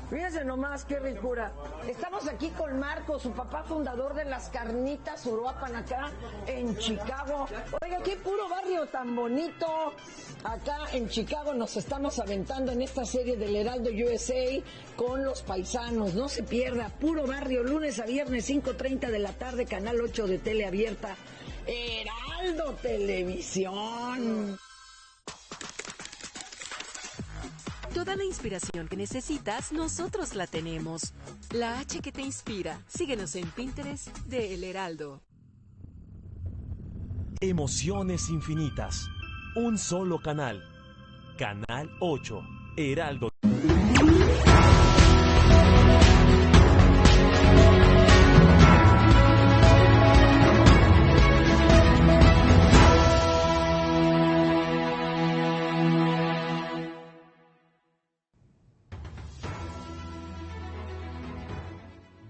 Fíjense nomás qué ricura. Estamos aquí con Marco, su papá fundador de las carnitas Uruapan acá en Chicago. Oiga, qué puro barrio tan bonito. Acá en Chicago nos estamos aventando en esta serie del Heraldo USA con los paisanos. No se pierda, puro barrio, lunes a viernes, 5:30 de la tarde, Canal 8 de Tele Abierta. Heraldo Televisión. Toda la inspiración que necesitas, nosotros la tenemos. La H que te inspira. Síguenos en Pinterest de El Heraldo. Emociones infinitas. Un solo canal. Canal 8. Heraldo.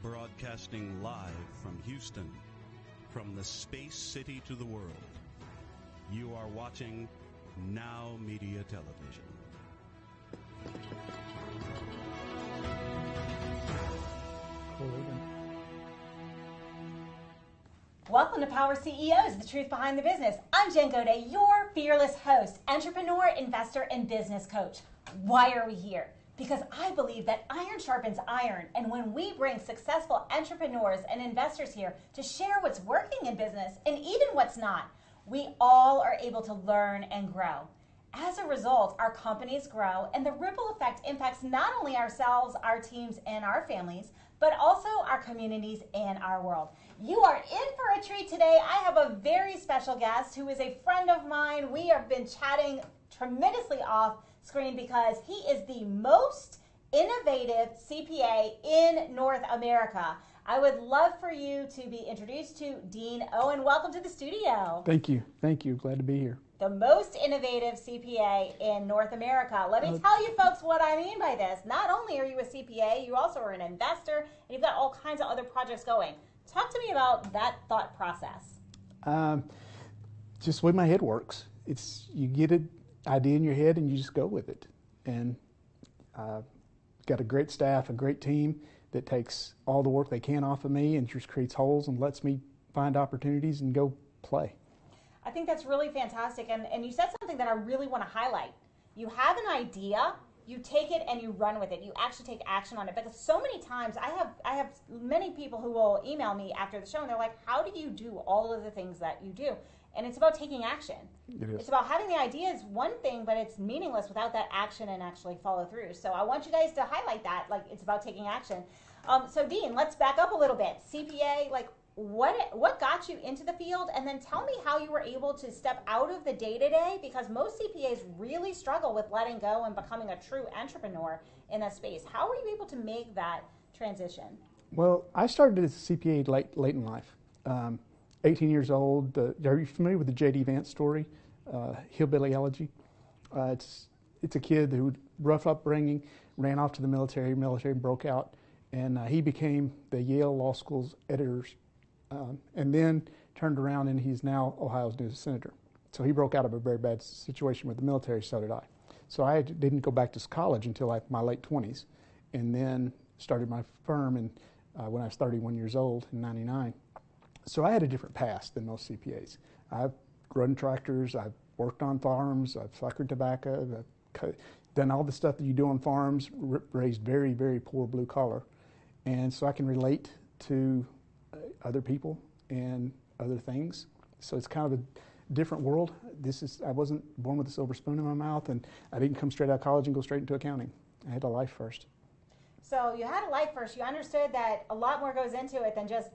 Broadcasting live from Houston, from the space city to the world. You are watching Now Media Television. Welcome to Power CEOs, the truth behind the business. I'm Jen Gaudet, your fearless host, entrepreneur, investor, and business coach. Why are we here? Because I believe that iron sharpens iron, and when we bring successful entrepreneurs and investors here to share what's working in business and even what's not, we all are able to learn and grow. As a result, our companies grow, and the ripple effect impacts not only ourselves, our teams, and our families, but also our communities and our world. You are in for a treat today. I have a very special guest who is a friend of mine. We have been chatting tremendously off screen because he is the most innovative CPA in North America. I would love for you to be introduced to Dean Owen. Welcome to the studio. Thank you. Thank you. Glad to be here. The most innovative CPA in North America. Let me tell you folks what I mean by this. Not only are you a CPA, you also are an investor, and you've got all kinds of other projects going. Talk to me about that thought process. Just the way my head works. It's you get an idea in your head and you just go with it. And got a great staff, a great team that takes all the work they can off of me and just creates holes and lets me find opportunities and go play. I think that's really fantastic. And you said something that I really want to highlight. You have an idea, you take it and you run with it. You actually take action on it. Because so many times I have many people who will email me after the show and they're like, how do you do all of the things that you do? And it's about taking action. It is. It's about having the idea is one thing, but it's meaningless without that action and actually follow through. So I want you guys to highlight that, like it's about taking action. So Dean, let's back up a little bit. CPA, like what got you into the field? And then tell me how you were able to step out of the day-to-day, because most CPAs really struggle with letting go and becoming a true entrepreneur in that space. How were you able to make that transition? Well, I started as a CPA late in life. 18 years old. Are you familiar with the J.D. Vance story, Hillbilly Elegy? It's a kid who rough upbringing, ran off to the military broke out, and he became the Yale Law School's editor's, and then turned around and he's now Ohio's newest senator. So he broke out of a very bad situation with the military, so did I. So I didn't go back to college until my late 20s, and then started my firm when I was 31 years old in '99. So I had a different past than most CPAs. I've run tractors, I've worked on farms, I've suckered tobacco, I've done all the stuff that you do on farms, raised very, very poor blue collar. And so I can relate to other people and other things. So it's kind of a different world. I wasn't born with a silver spoon in my mouth, and I didn't come straight out of college and go straight into accounting. I had a life first. So you had a life first. You understood that a lot more goes into it than just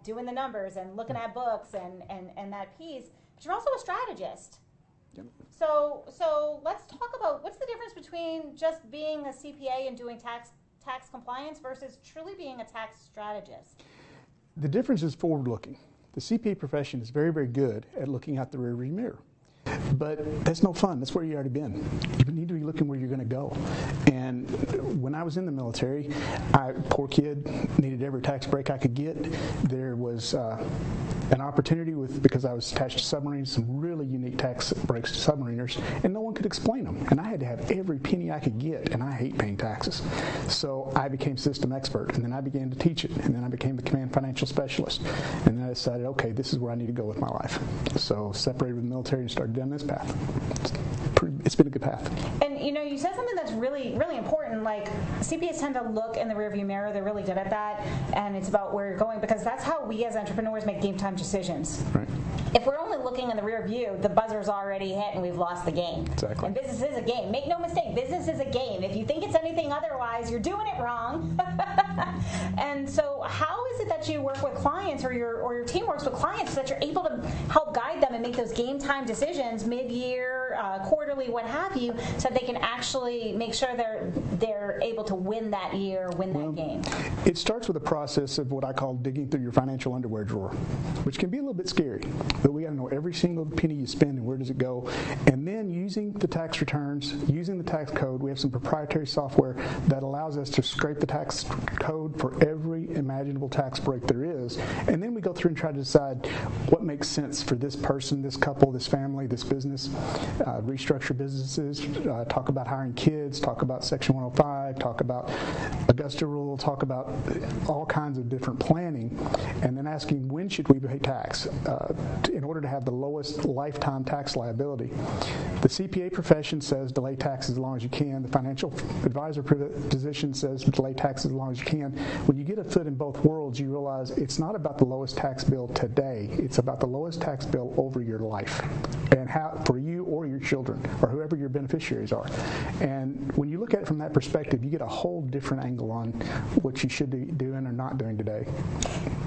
doing the numbers and looking at books and that piece, but you're also a strategist. Yep. So let's talk about what's the difference between just being a CPA and doing tax compliance versus truly being a tax strategist. The difference is forward-looking. The CPA profession is very, very good at looking out the rearview mirror. But that's no fun. That's where you already been. You need to be looking where you're going to go. And when I was in the military, poor kid, needed every tax break I could get. There was an opportunity because I was attached to submarines, some really unique tax breaks to submariners, and no one could explain them. And I had to have every penny I could get, and I hate paying taxes. So I became system expert, and then I began to teach it, and then I became the command financial specialist. And then I decided, okay, this is where I need to go with my life. So separated with the military and started down this path. It's been a good path. And you said something that's really, really important. Like, CPAs tend to look in the rearview mirror. They're really good at that, and it's about where you're going, because that's how we as entrepreneurs make game time decisions. Right. If we're only looking in the rear view, the buzzer's already hit and we've lost the game. Exactly. And business is a game. Make no mistake, business is a game. If you think it's anything otherwise, you're doing it wrong. And so how is it that you work with clients, or your team works with clients, so that you're able to help guide them and make those game time decisions mid-year, quarterly, what have you, so that they can actually make sure they're able to win that year, that game? It starts with a process of what I call digging through your financial underwear drawer, which can be a little bit scary. But we got to know every single penny you spend and where does it go. And then using the tax returns, using the tax code, we have some proprietary software that allows us to scrape the tax code for every imaginable tax break there is. And then we go through and try to decide what makes sense for this person, this couple, this family, this business, restructure businesses, talk about hiring kids, talk about Section 105, talk about Augusta rule, talk about all kinds of different planning, and then asking when should we pay tax in order to have the lowest lifetime tax liability. The CPA profession says delay taxes as long as you can. The financial advisor position says delay taxes as long as you can. When you get a foot in both worlds, you realize it's not about the lowest tax bill today. It's about the lowest tax bill over your life, and how for you or your children or whoever your beneficiaries are. And when you look at it from that perspective, you get a whole different angle on what you should be doing or not doing today.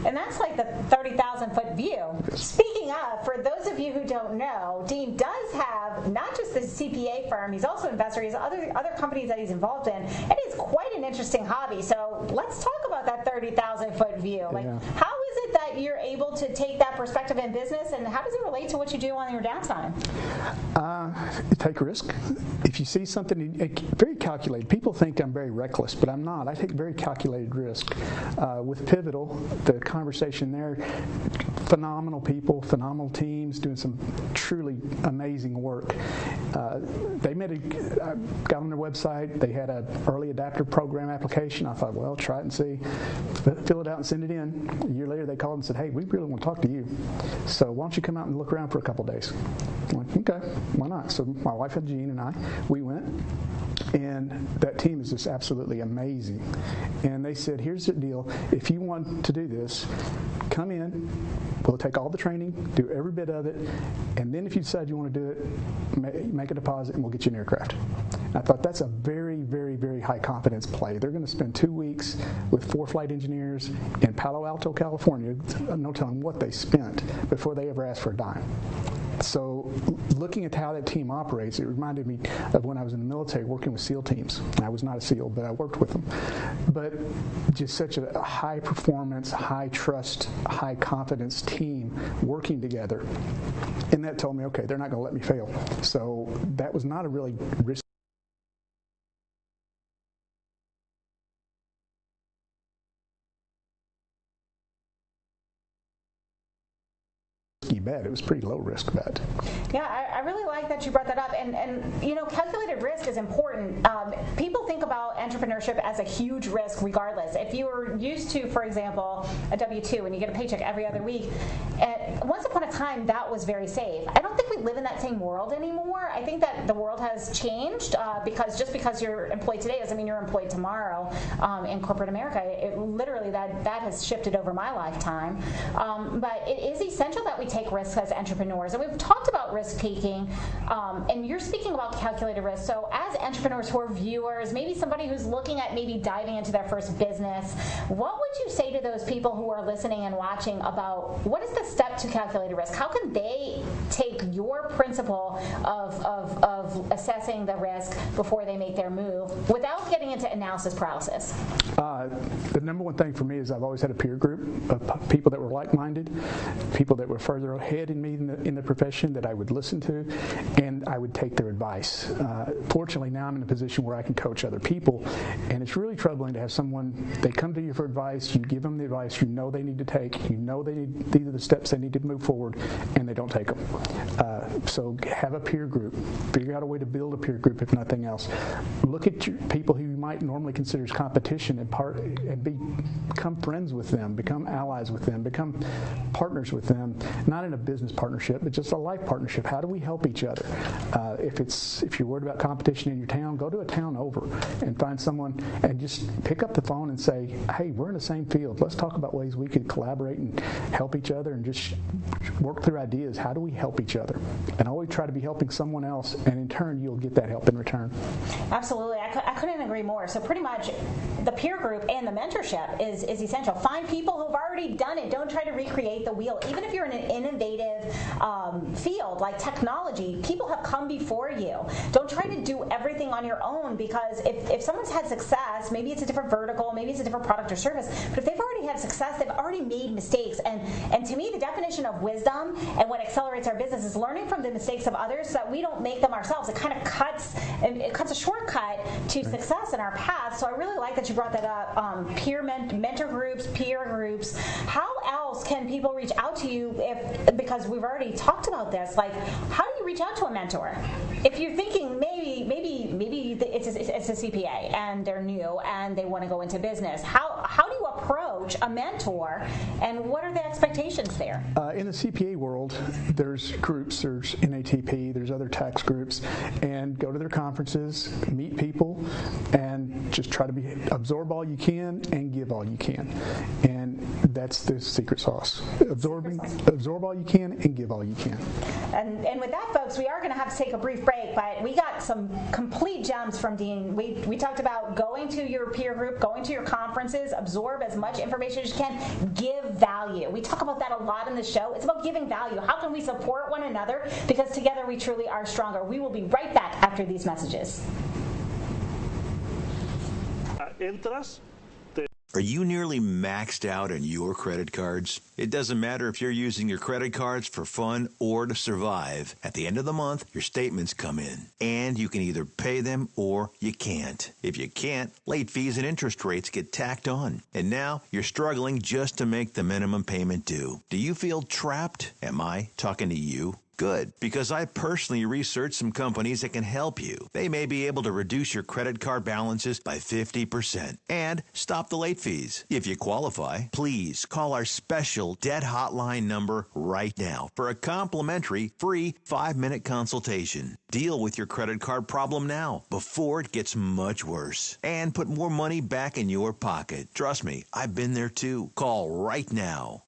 And that's like the 30,000-foot view. Yes. Speaking of, for those of you who don't know, Dean does have not just the CPA firm, he's also an investor, he has other companies that he's involved in. It is quite an interesting hobby. So let's talk about that 30,000-foot view. Like, how is it that you're able to take that perspective in business, and how does it relate to what you do on your downtime? Take a risk. If you see something, very calculated. People think I'm very reckless, but I'm not. I take very calculated risk. With Pivotal, the conversation there, phenomenal people, phenomenal teams, doing some truly amazing work. They got on their website. They had an early adapter program application. I thought, well, try it and see. Fill it out and send it in. A year later, they called and said, hey, we really want to talk to you. So why don't you come out and look around for a couple of days? I'm like, okay, why not? So my wife and Jean and I, we went. And that team is just absolutely amazing. And they said, here's the deal. If you want to do this, come in. We'll take all the training, do every bit of it, and then if you decide you want to do it, make a deposit and we'll get you an aircraft. And I thought that's a very, very, very high confidence play. They're going to spend 2 weeks with 4 flight engineers in Palo Alto, California. No telling what they spent before they ever asked for a dime. So looking at how that team operates, it reminded me of when I was in the military working with SEAL teams. I was not a SEAL, but I worked with them. But just such a high performance, high trust, high confidence team working together. And that told me, okay, they're not going to let me fail. So that was not a really risky bet. It was pretty low risk bet. Yeah, I really like that you brought that up. And calculated risk is important. People think about entrepreneurship as a huge risk regardless. If you were used to, for example, a W-2 and you get a paycheck every other week, once upon a time that was very safe. I don't think we live in that same world anymore. I think that the world has changed because just because you're employed today doesn't mean you're employed tomorrow in corporate America. It literally, that has shifted over my lifetime. But it is essential that we take risks as entrepreneurs. And we've talked about risk taking, and you're speaking about calculated risk. So as entrepreneurs who are viewers, maybe somebody who's who's looking at maybe diving into their first business, what would you say to those people who are listening and watching about what is the step to calculated risk? How can they take your principle of assessing the risk before they make their move without getting into analysis paralysis? The number one thing for me is I've always had a peer group of people that were like-minded, people that were further ahead in me in the profession that I would listen to, and I would take their advice. Fortunately, now I'm in a position where I can coach other people, and it's really troubling to have someone, they come to you for advice, you give them the advice you know they need to take, you know these are the steps they need to move forward, and they don't take them. So have a peer group. Figure out a way to build a peer group, if nothing else. Look at your people who you might normally consider as competition and become friends with them, become allies with them, become partners with them, not in a business partnership, but just a life partnership. How do we help each other? If you're worried about competition in your town, go to a town over and find someone and just pick up the phone and say, hey, we're in the same field. Let's talk about ways we could collaborate and help each other and just work through ideas. How do we help each other? And always try to be helping someone else, and in turn, you'll get that help in return. Absolutely. I couldn't agree more. So pretty much the peer group and the mentorship is essential. Find people who've already done it. Don't try to recreate the wheel. Even if you're in an innovative field like technology, people have come before you. Don't try to do everything on your own, because if someone's had success, maybe it's a different vertical, maybe it's a different product or service, but if they've already had success, they've already made mistakes. And to me, the definition of wisdom and what accelerates our business is learning from the mistakes of others so that we don't make them ourselves. It kind of cuts a shortcut to success in our path. So I really like that you brought that up. Peer mentor groups, peer groups. How else can people reach out to you because we've already talked about this, like how do you reach out to a mentor? If you're thinking maybe it's a CPA and they're new and they want to go into business, how do you approach a mentor, and what are the expectations there? In the CPA world, there's groups, there's NATP, there's other tax groups, and go to their conferences, meet people, and just try to absorb all you can and give all you can. And that's the secret sauce. Absorb all you can and give all you can. And with that, folks, we are going to have to take a brief break, but we got some complete gems from Dean. We talked about going to your peer group, going to your conferences, absorb as much information as you can, give value. We talk about that a lot in the show. It's about giving value. How can we support one another? Because together we truly are stronger. We will be right back after these messages. Are you nearly maxed out on your credit cards? It doesn't matter if you're using your credit cards for fun or to survive. At the end of the month, your statements come in, and you can either pay them or you can't. If you can't, late fees and interest rates get tacked on. And now you're struggling just to make the minimum payment due. Do you feel trapped? Am I talking to you? Good, because I personally researched some companies that can help you. They may be able to reduce your credit card balances by 50% and stop the late fees. If you qualify, please call our special debt hotline number right now for a complimentary free 5-minute consultation. Deal with your credit card problem now before it gets much worse and put more money back in your pocket. Trust me, I've been there too. Call right now.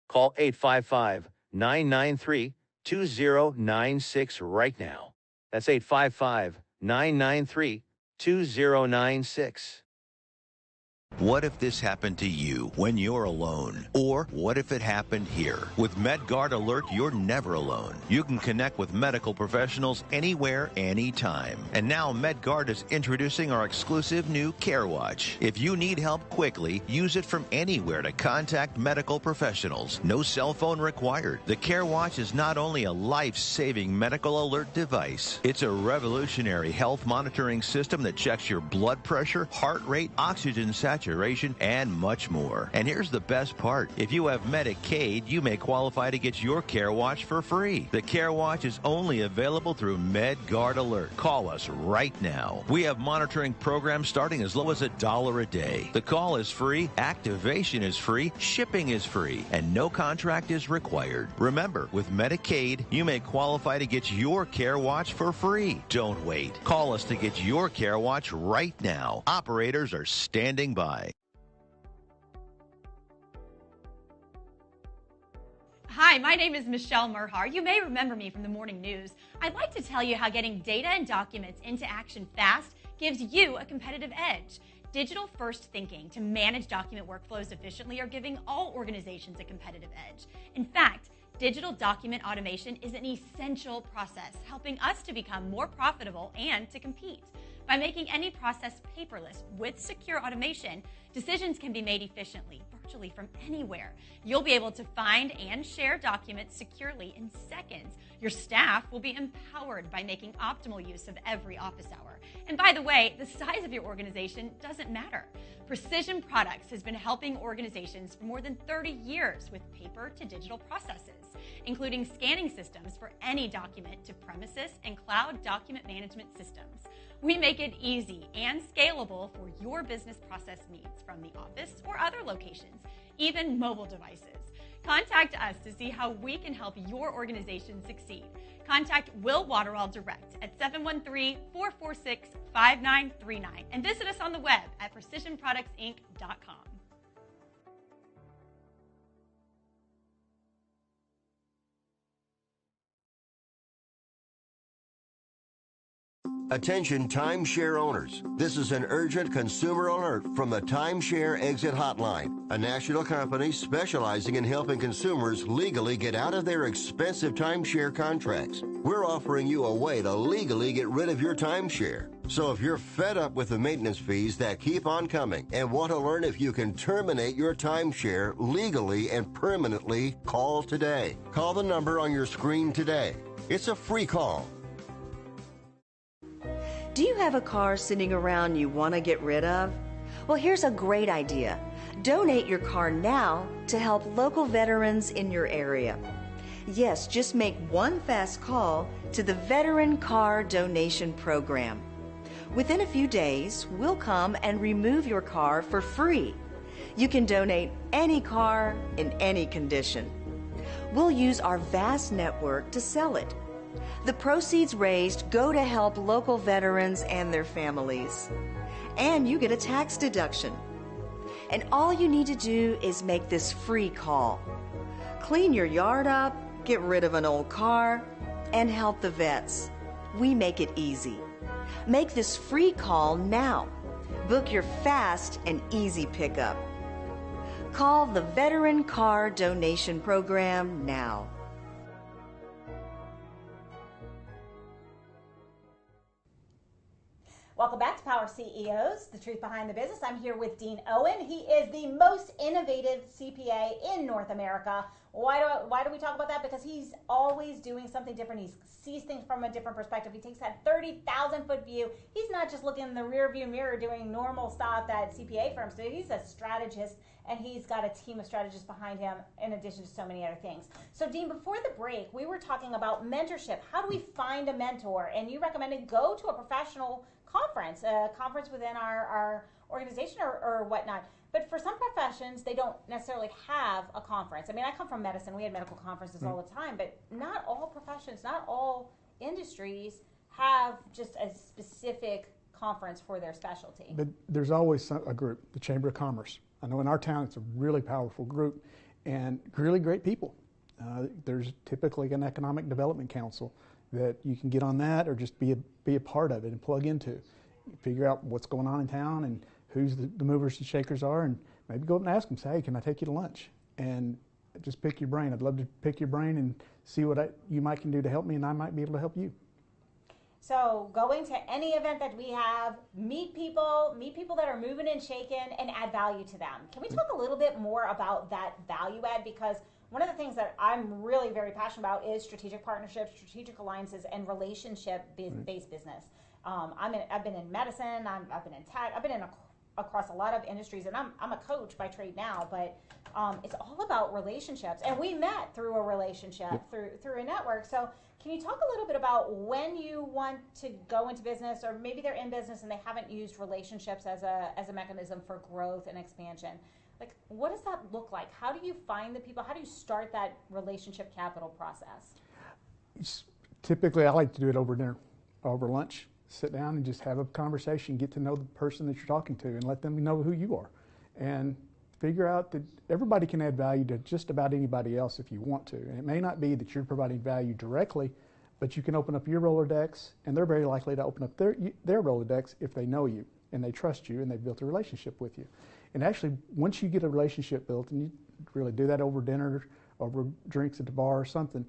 Call 855-993-2096 right now. That's 855-993-2096. What if this happened to you when you're alone? Or what if it happened here? With MedGuard Alert, you're never alone. You can connect with medical professionals anywhere, anytime. And now MedGuard is introducing our exclusive new Care Watch. If you need help quickly, use it from anywhere to contact medical professionals. No cell phone required. The Care Watch is not only a life-saving medical alert device, it's a revolutionary health monitoring system that checks your blood pressure, heart rate, oxygen saturation, and much more. And here's the best part. If you have Medicaid, you may qualify to get your Care Watch for free. The Care Watch is only available through MedGuard Alert. Call us right now. We have monitoring programs starting as low as $1 a day. The call is free, activation is free, shipping is free, and no contract is required. Remember, with Medicaid, you may qualify to get your Care Watch for free. Don't wait. Call us to get your Care Watch right now. Operators are standing by. Hi, my name is Michelle Merhar. You may remember me from the morning news. I'd like to tell you how getting data and documents into action fast gives you a competitive edge. Digital-first thinking to manage document workflows efficiently are giving all organizations a competitive edge. In fact, digital document automation is an essential process, helping us to become more profitable and to compete. By making any process paperless with secure automation, decisions can be made efficiently, virtually from anywhere. You'll be able to find and share documents securely in seconds. Your staff will be empowered by making optimal use of every office hour. And by the way, the size of your organization doesn't matter. Precision Products has been helping organizations for more than 30 years with paper to digital processes, including scanning systems for any document to premises and cloud document management systems. We make it easy and scalable for your business process needs from the office or other locations, even mobile devices. Contact us to see how we can help your organization succeed. Contact Will Waterall direct at 713-446-5939 and visit us on the web at precisionproductsinc.com. Attention timeshare owners. This is an urgent consumer alert from the Timeshare Exit Hotline, a national company specializing in helping consumers legally get out of their expensive timeshare contracts. We're offering you a way to legally get rid of your timeshare. So if you're fed up with the maintenance fees that keep on coming and want to learn if you can terminate your timeshare legally and permanently, call today. Call the number on your screen today. It's a free call. Do you have a car sitting around you want to get rid of? Well, here's a great idea. Donate your car now to help local veterans in your area. Yes, just make one fast call to the Veteran Car Donation Program. Within a few days, we'll come and remove your car for free. You can donate any car in any condition. We'll use our vast network to sell it. The proceeds raised go to help local veterans and their families. And you get a tax deduction. And all you need to do is make this free call. Clean your yard up, get rid of an old car, and help the vets. We make it easy. Make this free call now. Book your fast and easy pickup. Call the Veteran Car Donation Program now. Welcome back to Power CEOs, the truth behind the business. I'm here with Dean Owen. He is the most innovative CPA in North America. Why do we talk about that? Because he's always doing something different. He sees things from a different perspective. He takes that 30,000-foot view. He's not just looking in the rearview mirror doing normal stuff that CPA firms do. He's a strategist, and he's got a team of strategists behind him in addition to so many other things. So, Dean, before the break, we were talking about mentorship. How do we find a mentor? And you recommended go to a professional conference, a conference within our organization or whatnot. But for some professions, they don't necessarily have a conference. I mean, I come from medicine. We had medical conferences all the time, but not all professions, not all industries have just a specific conference for their specialty. But there's always a group, the Chamber of Commerce. I know in our town it's a really powerful group and really great people. There's typically an economic development council that you can get on that or just be a part of it and plug into. Figure out what's going on in town and who's the movers and shakers are, and maybe go up and ask them, say, hey, can I take you to lunch? And just pick your brain. I'd love to pick your brain and see what you might can do to help me, and I might be able to help you. So going to any event that we have, meet people that are moving and shaking, and add value to them. Can we talk a little bit more about that value add? Because one of the things that I'm really very passionate about is strategic partnerships, strategic alliances, and relationship-based business. I've been in medicine, I've been in tech, I've been across a lot of industries, and I'm a coach by trade now, but it's all about relationships. And we met through a relationship, through a network. So can you talk a little bit about when you want to go into business, or maybe they're in business and they haven't used relationships as a mechanism for growth and expansion? Like, what does that look like? How do you find the people? How do you start that relationship capital process? Typically, I like to do it over dinner, over lunch. Sit down and just have a conversation, get to know the person that you're talking to, and let them know who you are. And figure out that everybody can add value to just about anybody else if you want to. And it may not be that you're providing value directly, But you can open up your Rolodex, and they're very likely to open up their Rolodex if they know you and they trust you and they've built a relationship with you. And actually, once you get a relationship built, and you really do that over dinner, over drinks at the bar or something,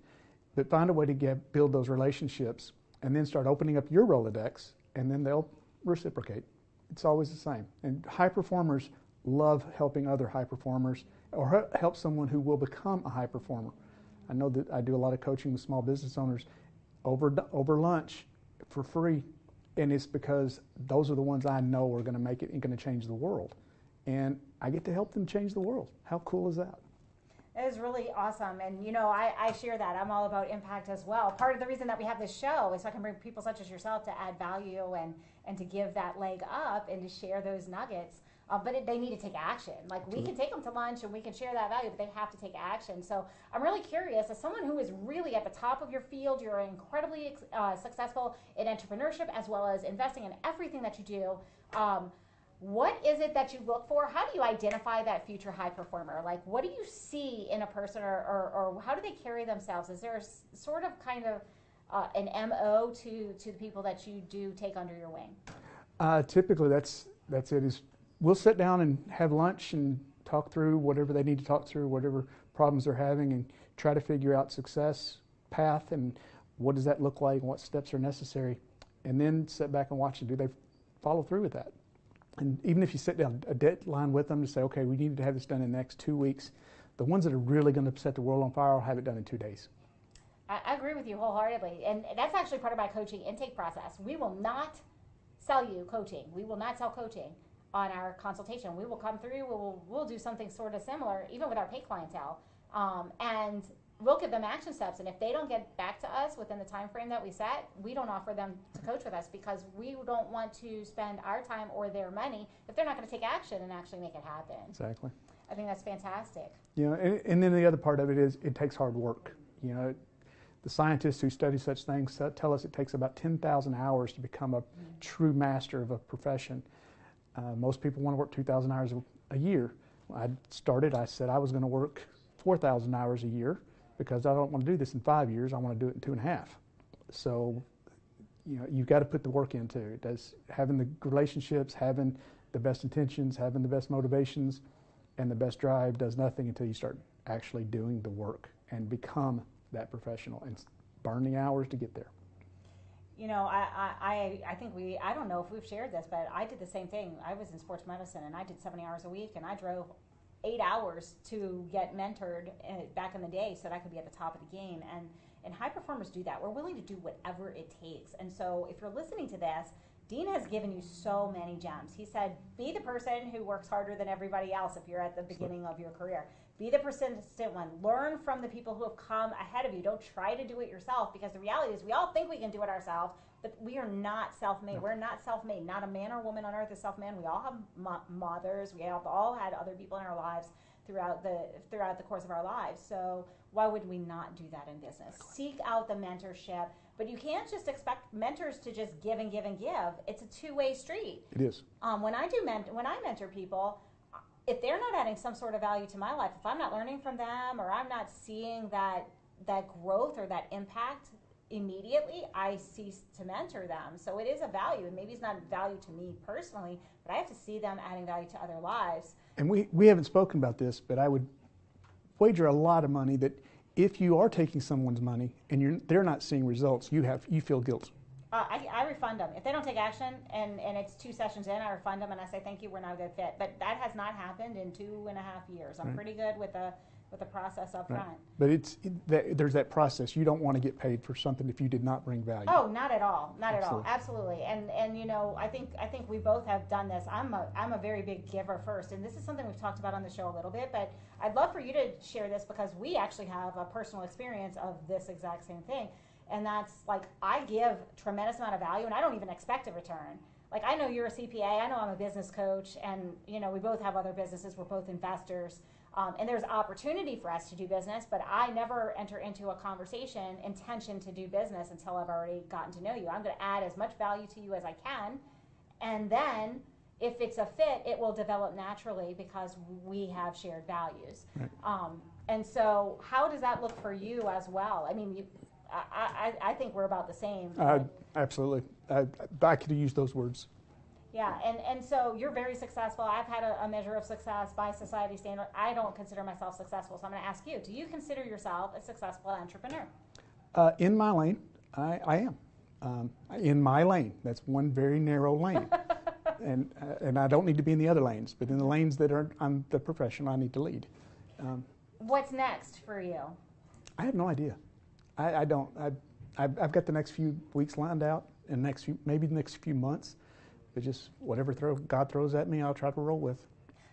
but find a way to build those relationships and then start opening up your Rolodex, and then they'll reciprocate. It's always the same. And high performers love helping other high performers or help someone who will become a high performer. I know that I do a lot of coaching with small business owners over lunch for free, and it's because those are the ones I know are going to make it and going to change the world. And I get to help them change the world. How cool is that? It is really awesome. And, you know, I share that. I'm all about impact as well. Part of the reason that we have this show is so I can bring people such as yourself to add value and to give that leg up and to share those nuggets. But they need to take action. Like, we can take them to lunch and we can share that value, but they have to take action. So I'm really curious, as someone who is really at the top of your field, you're incredibly successful in entrepreneurship as well as investing in everything that you do. What is it that you look for? How do you identify that future high performer? Like, what do you see in a person, or how do they carry themselves? Is there a sort of kind of an MO to the people that you do take under your wing? Typically, that's it. We'll sit down and have lunch and talk through whatever they need to talk through, whatever problems they're having, and try to figure out success path and what does that look like and what steps are necessary, and then sit back and watch and do they follow through with that. And even if you sit down a deadline with them to say, okay, we need to have this done in the next 2 weeks, the ones that are really going to set the world on fire will have it done in 2 days. I agree with you wholeheartedly. And that's actually part of my coaching intake process. We will not sell you coaching. We will not sell coaching on our consultation. We will come through, we'll do something sort of similar, even with our pay clientele. And we'll give them action steps. And if they don't get back to us within the time frame that we set, we don't offer them to coach with us, because we don't want to spend our time or their money if they're not going to take action and actually make it happen. Exactly. I think that's fantastic. You know, and then the other part of it is it takes hard work. You know, the scientists who study such things tell us it takes about 10,000 hours to become a true master of a profession. Most people want to work 2,000 hours a year. When I said I was going to work 4,000 hours a year because I don't want to do this in 5 years. I want to do it in 2.5. So, you know, you've got to put the work into it. Having the relationships, having the best intentions, having the best motivations, and the best drive does nothing until you start actually doing the work and become that professional and burn the hours to get there. You know, I think I don't know if we've shared this, but I did the same thing. I was in sports medicine and I did 70 hours a week, and I drove 8 hours to get mentored back in the day so that I could be at the top of the game. And high performers do that. We're willing to do whatever it takes. And so if you're listening to this, Dean has given you so many gems. He said, be the person who works harder than everybody else if you're at the beginning of your career. Be the persistent one. Learn from the people who have come ahead of you. Don't try to do it yourself, because the reality is we all think we can do it ourselves, but we are not self-made. No. We're not self-made. Not a man or woman on earth is self-made. We all have mothers. We have all had other people in our lives throughout the course of our lives. So why would we not do that in business? Seek out the mentorship, but you can't just expect mentors to just give and give and give. It's a two-way street. It is. When I mentor people, if they're not adding some sort of value to my life, if I'm not learning from them or I'm not seeing that growth or that impact immediately, I cease to mentor them. So it is a value, and maybe it's not value to me personally, but I have to see them adding value to other lives. And we haven't spoken about this, but I would wager a lot of money that if you are taking someone's money and they're not seeing results, you feel guilt. I refund them. If they don't take action and it's 2 sessions in, I refund them and I say, thank you, we're not a good fit. But that has not happened in 2.5 years. I'm pretty good with the process up front. But there's that process. You don't want to get paid for something if you did not bring value. Oh, not at all. Not at all. Absolutely. And you know, I think we both have done this. I'm a very big giver first, and this is something we've talked about on the show a little bit, but I'd love for you to share this because we actually have a personal experience of this exact same thing. And that's like, I give tremendous amount of value and I don't even expect a return. Like, I know you're a CPA, I know I'm a business coach, and you know, we both have other businesses, we're both investors. And there's opportunity for us to do business, but I never enter into a conversation intention to do business until I've already gotten to know you. I'm going to add as much value to you as I can, and then if it's a fit, it will develop naturally because we have shared values. Right. And so how does that look for you as well? I mean, I think we're about the same. Absolutely. I could use those words. Yeah, and so you're very successful. I've had a measure of success by society standard. I don't consider myself successful, so I'm going to ask you, do you consider yourself a successful entrepreneur? In my lane, I am. In my lane, that's one very narrow lane. and I don't need to be in the other lanes, but in the lanes that I'm the professional, I need to lead. What's next for you? I have no idea. I don't. I've got the next few weeks lined out, and maybe the next few months. But just whatever God throws at me, I'll try to roll with.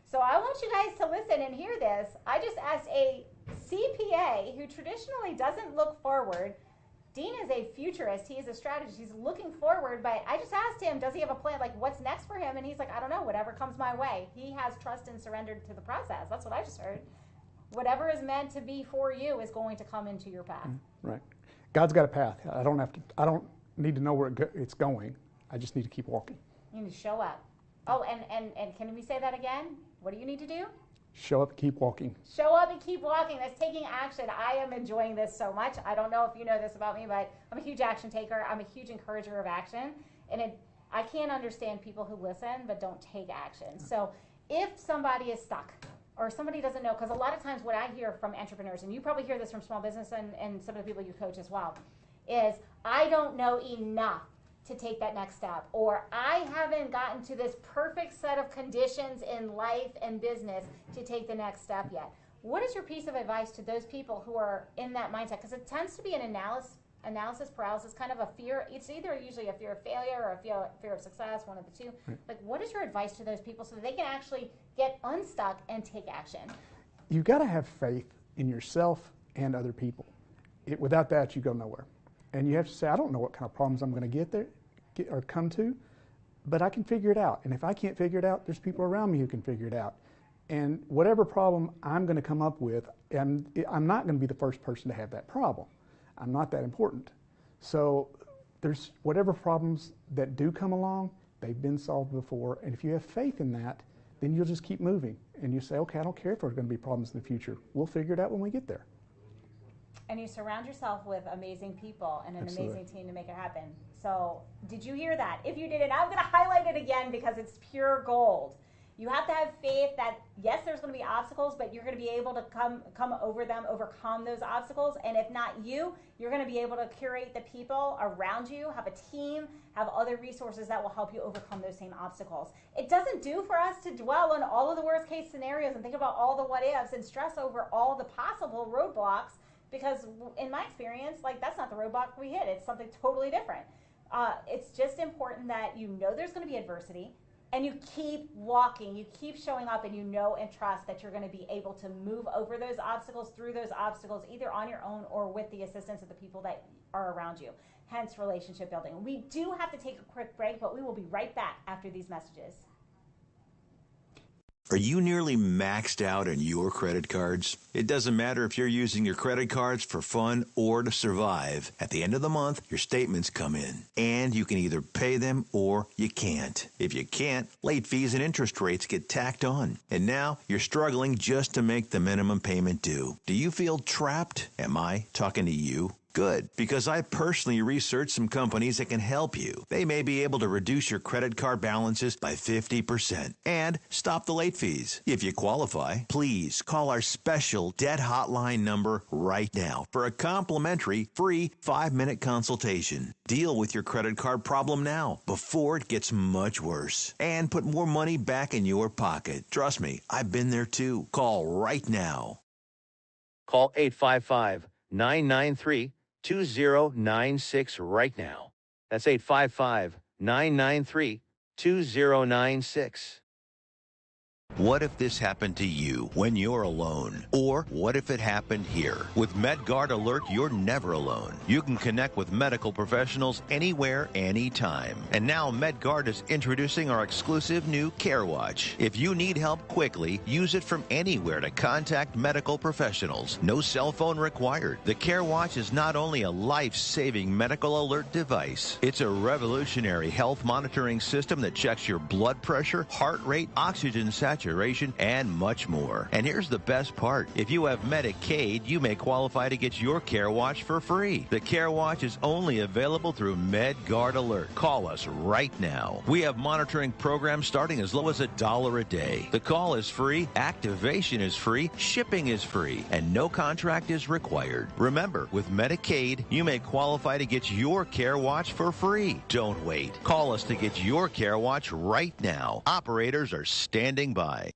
So I want you guys to listen and hear this. I just asked a CPA who traditionally doesn't look forward. Dean is a futurist. He is a strategist. He's looking forward, but I just asked him, does he have a plan? Like, what's next for him? And he's like, I don't know, whatever comes my way. He has trust and surrendered to the process. That's what I just heard. Whatever is meant to be for you is going to come into your path. Right. God's got a path. I don't need to know where it's going. I just need to keep walking. You need to show up. Oh, and can we say that again? What do you need to do? Show up and keep walking. Show up and keep walking. That's taking action. I am enjoying this so much. I don't know if you know this about me, but I'm a huge action taker. I'm a huge encourager of action. And I can't understand people who listen but don't take action. So if somebody is stuck or somebody doesn't know, because a lot of times what I hear from entrepreneurs, and you probably hear this from small business and some of the people you coach as well, is I don't know enough to take that next step, or I haven't gotten to this perfect set of conditions in life and business to take the next step yet. What is your piece of advice to those people who are in that mindset? Because it tends to be an analysis paralysis, kind of a fear. It's either usually a fear of failure or a fear of success, one of the two. Right. Like, what is your advice to those people so that they can actually get unstuck and take action? You've got to have faith in yourself and other people. Without that, you go nowhere. And you have to say, I don't know what kind of problems I'm going to or come to, but I can figure it out. And if I can't figure it out, there's people around me who can figure it out. And whatever problem I'm going to come up with, I'm not going to be the first person to have that problem. I'm not that important. So there's whatever problems that do come along, they've been solved before. And if you have faith in that, then you'll just keep moving. And you say, okay, I don't care if there's going to be problems in the future. We'll figure it out when we get there. And you surround yourself with amazing people and an amazing team to make it happen. So did you hear that? If you didn't, I'm going to highlight it again because it's pure gold. You have to have faith that, yes, there's going to be obstacles, but you're going to be able to come over them, overcome those obstacles. And if not you, you're going to be able to curate the people around you, have a team, have other resources that will help you overcome those same obstacles. It doesn't do for us to dwell on all of the worst case scenarios and think about all the what ifs and stress over all the possible roadblocks, because in my experience, like, that's not the roadblock we hit. It's something totally different. It's just important that you know there's going to be adversity, and you keep walking, you keep showing up, and you know and trust that you're going to be able to move over those obstacles, through those obstacles, either on your own or with the assistance of the people that are around you. Hence, relationship building. We do have to take a quick break, but we will be right back after these messages. Are you nearly maxed out on your credit cards? It doesn't matter if you're using your credit cards for fun or to survive. At the end of the month, your statements come in, and you can either pay them or you can't. If you can't, late fees and interest rates get tacked on. And now you're struggling just to make the minimum payment due. Do you feel trapped? Am I talking to you? Good, because I personally researched some companies that can help you. They may be able to reduce your credit card balances by 50% and stop the late fees. If you qualify, please call our special debt hotline number right now for a complimentary free 5-minute consultation. Deal with your credit card problem now before it gets much worse and put more money back in your pocket. Trust me, I've been there too. Call right now. Call 855-993-2096 right now. That's 855-993-2096. What if this happened to you when you're alone? Or what if it happened here? With MedGuard Alert, you're never alone. You can connect with medical professionals anywhere, anytime. And now MedGuard is introducing our exclusive new Care Watch. If you need help quickly, use it from anywhere to contact medical professionals. No cell phone required. The Care Watch is not only a life-saving medical alert device, it's a revolutionary health monitoring system that checks your blood pressure, heart rate, oxygen saturation, saturation, and much more. And here's the best part. If you have Medicaid, you may qualify to get your Care Watch for free. The Care Watch is only available through MedGuard Alert. Call us right now. We have monitoring programs starting as low as $1 a day. The call is free, activation is free, shipping is free, and no contract is required. Remember, with Medicaid, you may qualify to get your Care Watch for free. Don't wait. Call us to get your Care Watch right now. Operators are standing by.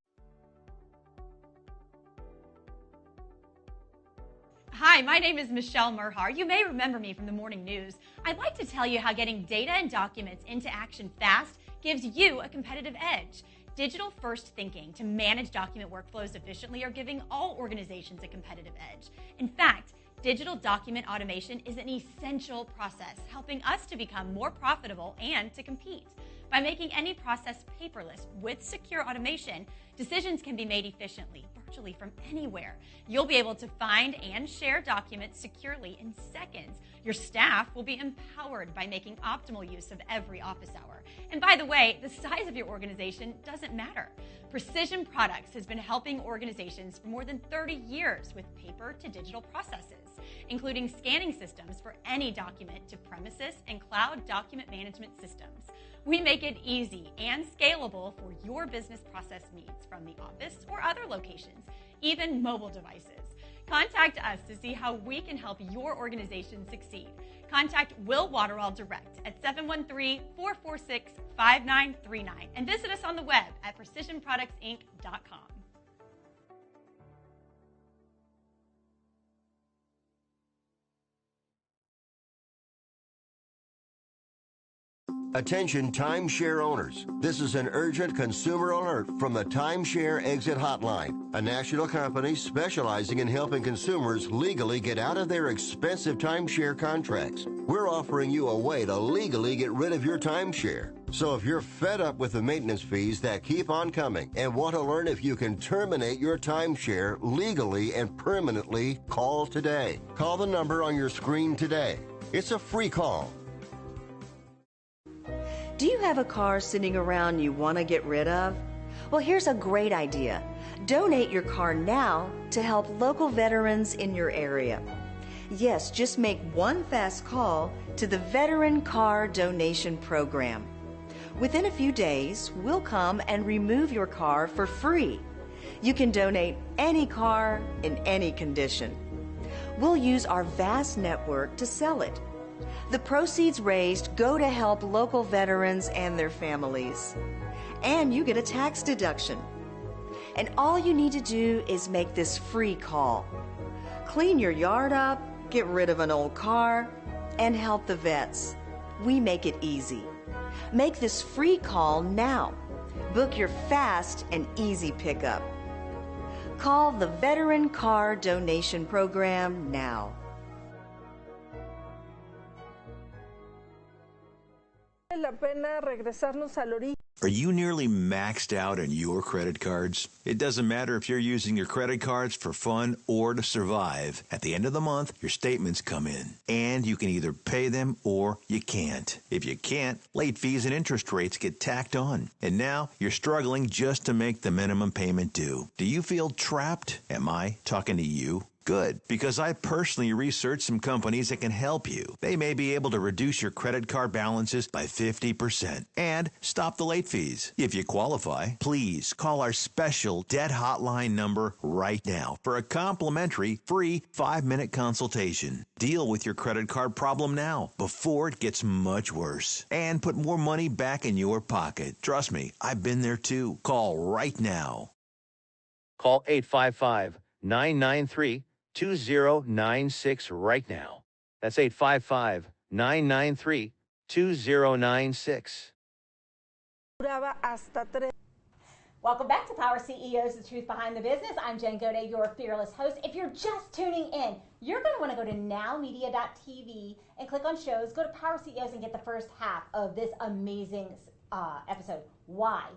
Hi, my name is Michelle Merhar. You may remember me from the morning news. I'd like to tell you how getting data and documents into action fast gives you a competitive edge. Digital-first thinking to manage document workflows efficiently are giving all organizations a competitive edge. In fact, digital document automation is an essential process, helping us to become more profitable and to compete. By making any process paperless with secure automation, decisions can be made efficiently, virtually from anywhere. You'll be able to find and share documents securely in seconds. Your staff will be empowered by making optimal use of every office hour. And by the way, the size of your organization doesn't matter. Precision Products has been helping organizations for more than 30 years with paper to digital processes, including scanning systems for any document to premises and cloud document management systems. We make it easy and scalable for your business process needs from the office or other locations, even mobile devices. Contact us to see how we can help your organization succeed. Contact Will Waterall direct at 713-446-5939 and visit us on the web at precisionproductsinc.com. Attention timeshare owners. This is an urgent consumer alert from the Timeshare Exit Hotline, a national company specializing in helping consumers legally get out of their expensive timeshare contracts. We're offering you a way to legally get rid of your timeshare. So if you're fed up with the maintenance fees that keep on coming and want to learn if you can terminate your timeshare legally and permanently, call today. Call the number on your screen today. It's a free call. Do you have a car sitting around you want to get rid of? Well, here's a great idea. Donate your car now to help local veterans in your area. Yes, just make one fast call to the Veteran Car Donation Program. Within a few days, we'll come and remove your car for free. You can donate any car in any condition. We'll use our vast network to sell it. The proceeds raised go to help local veterans and their families. And you get a tax deduction. And all you need to do is make this free call. Clean your yard up, get rid of an old car, and help the vets. We make it easy. Make this free call now. Book your fast and easy pickup. Call the Veteran Car Donation Program now. Are you nearly maxed out on your credit cards? It doesn't matter if you're using your credit cards for fun or to survive. At the end of the month, your statements come in, and you can either pay them or you can't. If you can't, late fees and interest rates get tacked on. And now you're struggling just to make the minimum payment due. Do you feel trapped? Am I talking to you? Good, because I personally researched some companies that can help you. They may be able to reduce your credit card balances by 50% and stop the late fees. If you qualify, please call our special debt hotline number right now for a complimentary free 5-minute consultation. Deal with your credit card problem now before it gets much worse and put more money back in your pocket. Trust me, I've been there too. Call right now. Call 855-993-2096 right now. That's 855-993-2096. Welcome back to Power CEOs, the truth behind the business. I'm Jen Gaudet, your fearless host. If you're just tuning in, you're going to want to go to nowmedia.tv and click on shows, go to Power CEOs and get the first half of this amazing episode. Why?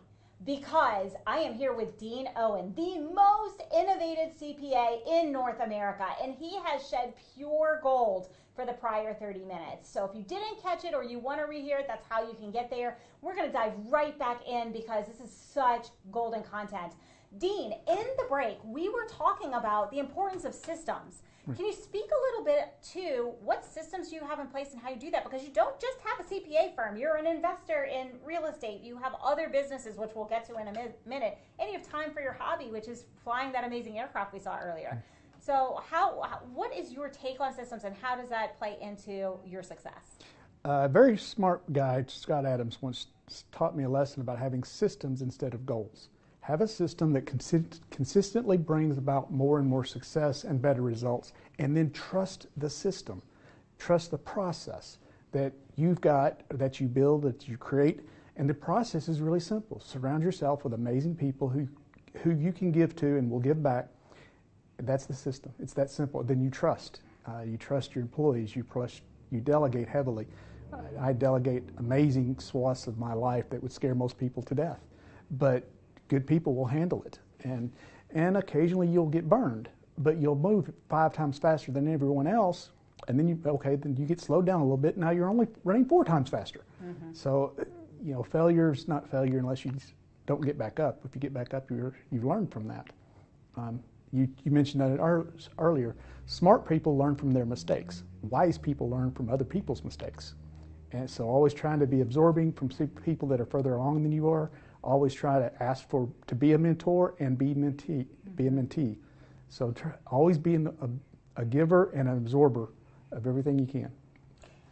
because I am here with Dean Owen, the most innovative CPA in North America, and he has shed pure gold for the prior 30 minutes. So if you didn't catch it or you want to rehear it, that's how you can get there. We're going to dive right back in because this is such golden content. Dean, in the break, we were talking about the importance of systems. Can you speak a little bit to what systems you have in place and how you do that? Because you don't just have a CPA firm. You're an investor in real estate. You have other businesses, which we'll get to in a minute. And you have time for your hobby, which is flying that amazing aircraft we saw earlier. So what is your take on systems and how does that play into your success? A very smart guy, Scott Adams, once taught me a lesson about having systems instead of goals. Have a system that consistently brings about more and more success and better results, and then trust the system. Trust the process that you've got, that you build, that you create, and the process is really simple. Surround yourself with amazing people who you can give to and will give back. That's the system. It's that simple. Then you trust. You trust your employees. You delegate heavily. I delegate amazing swaths of my life that would scare most people to death, but good people will handle it, and occasionally you'll get burned, but you'll move 5 times faster than everyone else, and then then you get slowed down a little bit. Now you're only running 4 times faster. So, failure's not failure unless you don't get back up. If you get back up, you've learned from that. You mentioned that earlier. Smart people learn from their mistakes. Wise people learn from other people's mistakes, and so always trying to be absorbing from people that are further along than you are. Always try to ask to be a mentor and be a mentee. So always being a giver and an absorber of everything you can.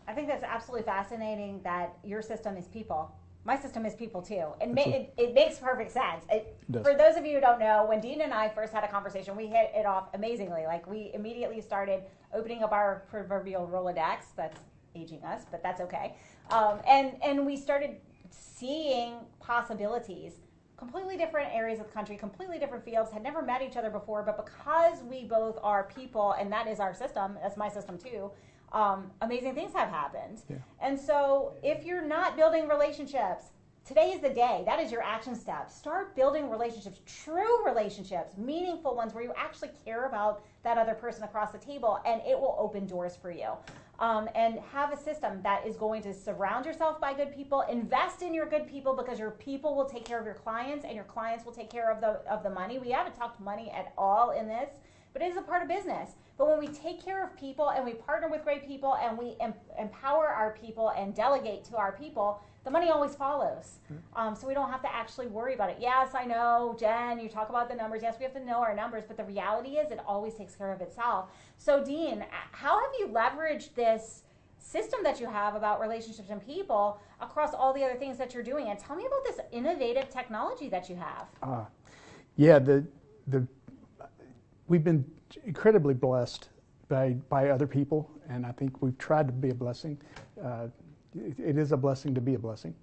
I think that's absolutely fascinating that your system is people. My system is people too. And it makes perfect sense. For those of you who don't know, when Dean and I first had a conversation, we hit it off amazingly. Like, we immediately started opening up our proverbial Rolodex. That's aging us, but that's okay. And we started seeing possibilities, completely different areas of the country, completely different fields, had never met each other before, but because we both are people, and that is our system, that's my system too, amazing things have happened. Yeah. And so if you're not building relationships, today is the day. That is your action step. Start building relationships, true relationships, meaningful ones where you actually care about that other person across the table, and it will open doors for you. And have a system that is going to surround yourself by good people. Invest in your good people, because your people will take care of your clients, and your clients will take care of the money. We haven't talked money at all in this, but it is a part of business. But when we take care of people and we partner with great people and we empower our people and delegate to our people, the money always follows. So we don't have to actually worry about it. Yes, I know, Jen, you talk about the numbers. Yes, we have to know our numbers, but the reality is it always takes care of itself. So Dean, how have you leveraged this system that you have about relationships and people across all the other things that you're doing? And tell me about this innovative technology that you have. We've been incredibly blessed by other people, and I think we've tried to be a blessing. It is a blessing to be a blessing.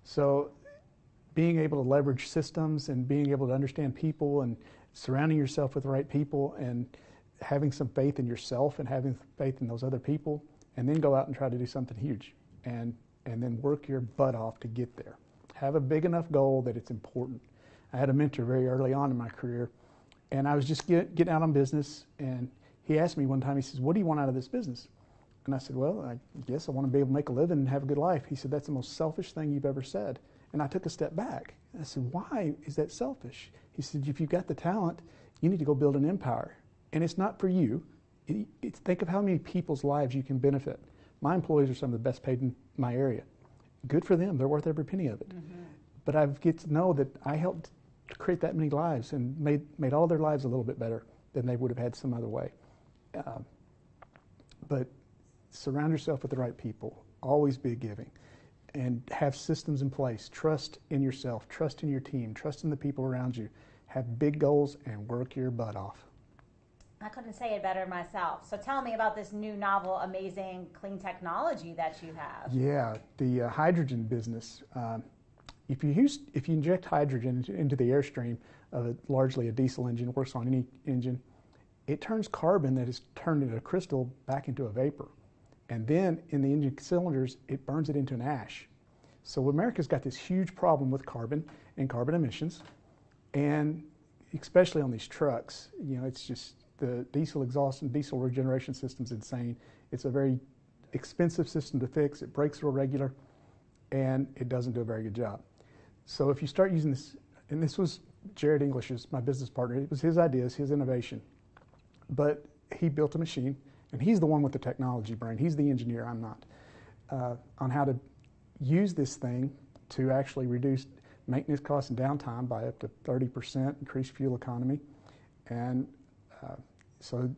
So being able to leverage systems and being able to understand people and surrounding yourself with the right people and having some faith in yourself and having faith in those other people, and then go out and try to do something huge and then work your butt off to get there. Have a big enough goal that it's important. I had a mentor very early on in my career, and I was just getting out on business, and he asked me one time, he says, "What do you want out of this business?" And I said, "Well, I guess I want to be able to make a living and have a good life." He said, "That's the most selfish thing you've ever said." And I took a step back. I said, "Why is that selfish?" He said, "If you've got the talent, you need to go build an empire. And it's not for you. Think of how many people's lives you can benefit. My employees are some of the best paid in my area. Good for them. They're worth every penny of it. Mm-hmm. But I get to know that I helped to create that many lives and made all their lives a little bit better than they would have had some other way." But surround yourself with the right people. Always be giving. And have systems in place. Trust in yourself. Trust in your team. Trust in the people around you. Have big goals and work your butt off. I couldn't say it better myself. So tell me about this new, novel, amazing, clean technology that you have. Yeah, the hydrogen business. If you inject hydrogen into the airstream of largely a diesel engine, works on any engine, it turns carbon that is turned into a crystal back into a vapor. And then in the engine cylinders, it burns it into an ash. So America's got this huge problem with carbon, in carbon emissions, and especially on these trucks. It's just the diesel exhaust and diesel regeneration system is insane. It's a very expensive system to fix. It breaks real regular, and it doesn't do a very good job. So if you start using this, and this was Jared English's, my business partner, it was his ideas, his innovation, but he built a machine, and he's the one with the technology brain. He's the engineer, I'm not, on how to use this thing to actually reduce maintenance costs and downtime by up to 30%, increase fuel economy. And so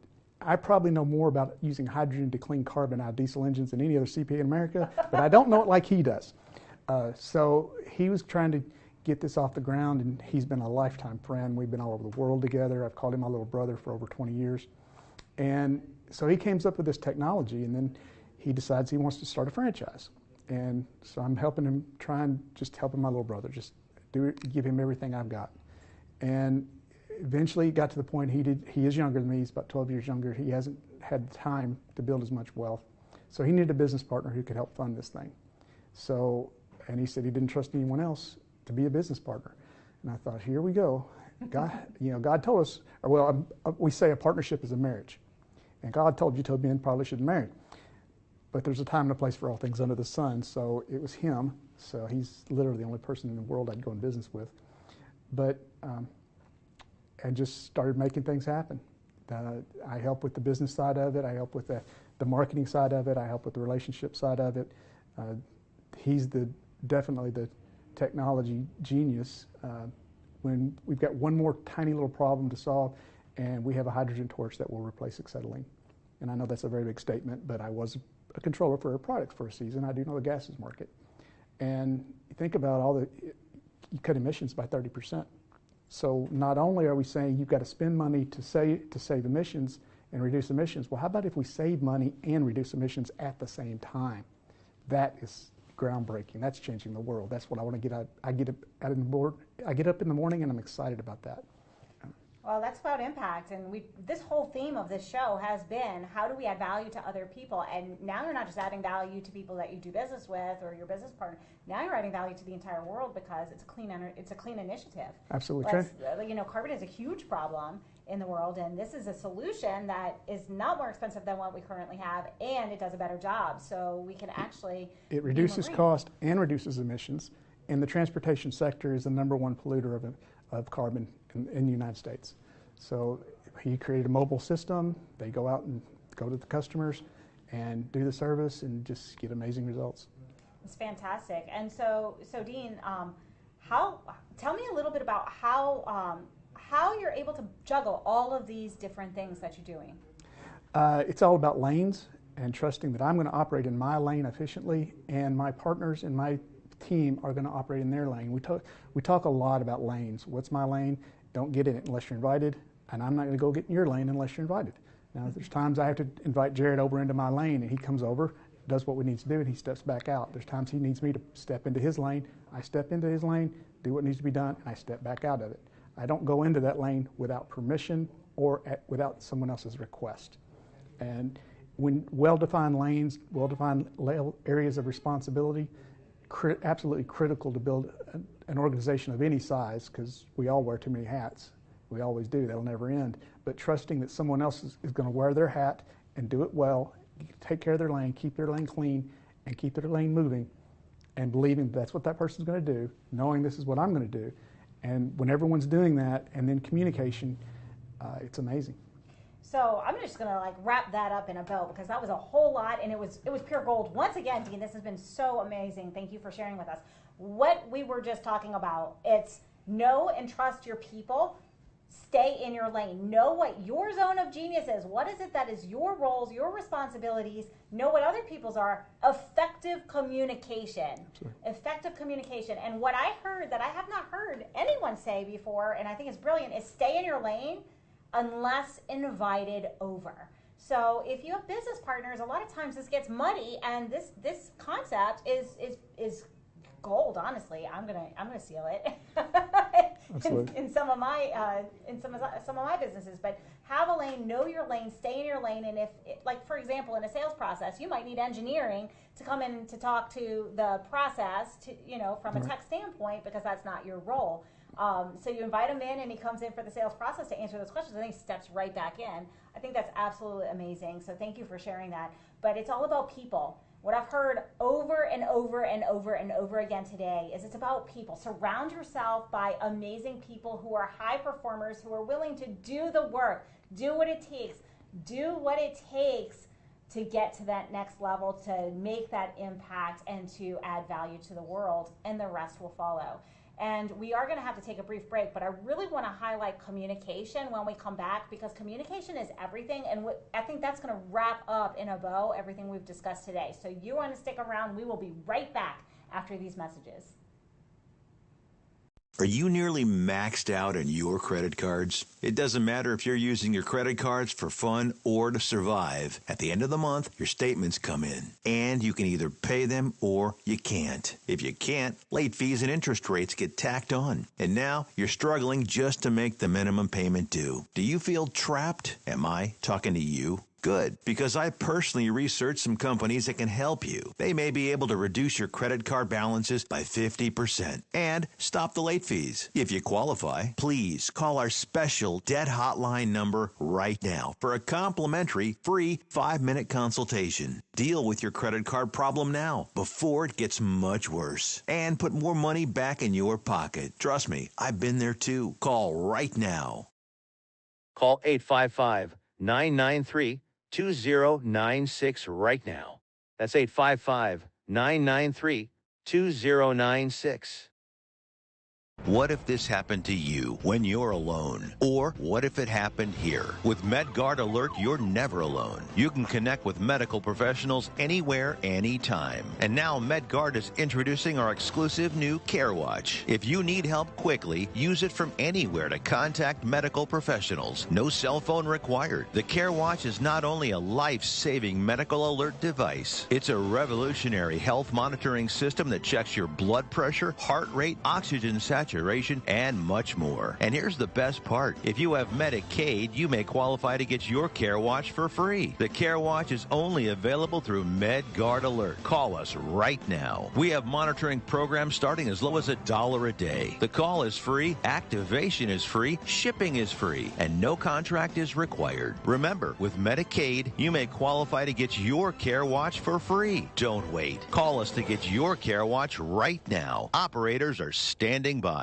I probably know more about using hydrogen to clean carbon out of diesel engines than any other CPA in America, but I don't know it like he does. So he was trying to get this off the ground, and he's been a lifetime friend. We've been all over the world together. I've called him my little brother for over 20 years. And so he comes up with this technology, and then he decides he wants to start a franchise. And so I'm helping him, helping my little brother, just give him everything I've got. And eventually it got to the point he is younger than me, he's about 12 years younger. He hasn't had time to build as much wealth. So he needed a business partner who could help fund this thing. So, and he said he didn't trust anyone else to be a business partner. And I thought, here we go. God told us, we say a partnership is a marriage. And God told you two men probably shouldn't marry. But there's a time and a place for all things under the sun. So it was him. So he's literally the only person in the world I'd go in business with. But, and just started making things happen. I help with the business side of it. I help with the marketing side of it. I help with the relationship side of it. He's definitely the technology genius. When we've got one more tiny little problem to solve, and we have a hydrogen torch that will replace acetylene. And I know that's a very big statement, but I was a controller for a product for a season. I do know the gases market. And you think about you cut emissions by 30%. So not only are we saying you've got to spend money to save emissions and reduce emissions, well, how about if we save money and reduce emissions at the same time? That is groundbreaking. That's changing the world. That's what I want to get out. I get up in the morning and I'm excited about that. Well, that's about impact, and this whole theme of this show has been, how do we add value to other people? And now you're not just adding value to people that you do business with or your business partner. Now you're adding value to the entire world because it's a clean initiative. Absolutely. Carbon is a huge problem in the world, and this is a solution that is not more expensive than what we currently have, and it does a better job. So we can actually it reduces cost and reduces emissions, and the transportation sector is the #1 polluter of carbon in the United States. So he created a mobile system. They go out and go to the customers and do the service and just get amazing results. It's fantastic. And so Dean, tell me a little bit about how you're able to juggle all of these different things that you're doing. It's all about lanes and trusting that I'm going to operate in my lane efficiently, and my partners and my team are going to operate in their lane. We talk a lot about lanes. What's my lane? Don't get in it unless you're invited, and I'm not going to go get in your lane unless you're invited. Now, there's times I have to invite Jared over into my lane, and he comes over, does what we need to do, and he steps back out. There's times he needs me to step into his lane. I step into his lane, do what needs to be done, and I step back out of it. I don't go into that lane without permission or without someone else's request. And when well-defined lanes, well-defined areas of responsibility, absolutely critical to build an organization of any size, because we all wear too many hats. We always do. That'll never end. But trusting that someone else is going to wear their hat and do it well, take care of their lane, keep their lane clean, and keep their lane moving, and believing that's what that person's going to do, knowing this is what I'm going to do. And when everyone's doing that, and then communication, it's amazing. So I'm just going to wrap that up in a bow, because that was a whole lot, and it was pure gold. Once again, Dean, this has been so amazing. Thank you for sharing with us. What we were just talking about, it's know and trust your people. Stay in your lane. Know what your zone of genius is. What is it that is your roles, your responsibilities? Know what other people's are. Effective communication. Effective communication. And what I heard that I have not heard anyone say before, and I think is brilliant, is stay in your lane unless invited over. So if you have business partners, a lot of times this gets muddy, and this concept is gold. Honestly, I'm gonna seal it. in some of my businesses. But have a lane, know your lane, stay in your lane. And if, like for example, in a sales process, you might need engineering to come in to talk to the process, from a tech standpoint, because that's not your role. So you invite him in, and he comes in for the sales process to answer those questions, and he steps right back in. I think that's absolutely amazing. So thank you for sharing that. But it's all about people. What I've heard over and over and over and over again today is it's about people. Surround yourself by amazing people who are high performers, who are willing to do the work, do what it takes to get to that next level, to make that impact and to add value to the world, and the rest will follow. And we are going to have to take a brief break, but I really want to highlight communication when we come back, because communication is everything, and I think that's going to wrap up in a bow everything we've discussed today. So you want to stick around. We will be right back after these messages. Are you nearly maxed out on your credit cards? It doesn't matter if you're using your credit cards for fun or to survive. At the end of the month, your statements come in, and you can either pay them or you can't. If you can't, late fees and interest rates get tacked on. And now you're struggling just to make the minimum payment due. Do you feel trapped? Am I talking to you? Good, because I personally researched some companies that can help you. They may be able to reduce your credit card balances by 50% and stop the late fees. If you qualify, please call our special debt hotline number right now for a complimentary free 5-minute consultation. Deal with your credit card problem now before it gets much worse and put more money back in your pocket. Trust me, I've been there too. Call right now. Call 855-993-2096 right now. That's 855-993-2096. What if this happened to you when you're alone? Or what if it happened here? With MedGuard Alert, you're never alone. You can connect with medical professionals anywhere, anytime. And now MedGuard is introducing our exclusive new Care Watch. If you need help quickly, use it from anywhere to contact medical professionals. No cell phone required. The Care Watch is not only a life-saving medical alert device, it's a revolutionary health monitoring system that checks your blood pressure, heart rate, oxygen saturation, and much more. And here's the best part. If you have Medicaid, you may qualify to get your Care Watch for free. The Care Watch is only available through MedGuard Alert. Call us right now. We have monitoring programs starting as low as $1 a day. The call is free, activation is free, shipping is free, and no contract is required. Remember, with Medicaid, you may qualify to get your Care Watch for free. Don't wait. Call us to get your Care Watch right now. Operators are standing by.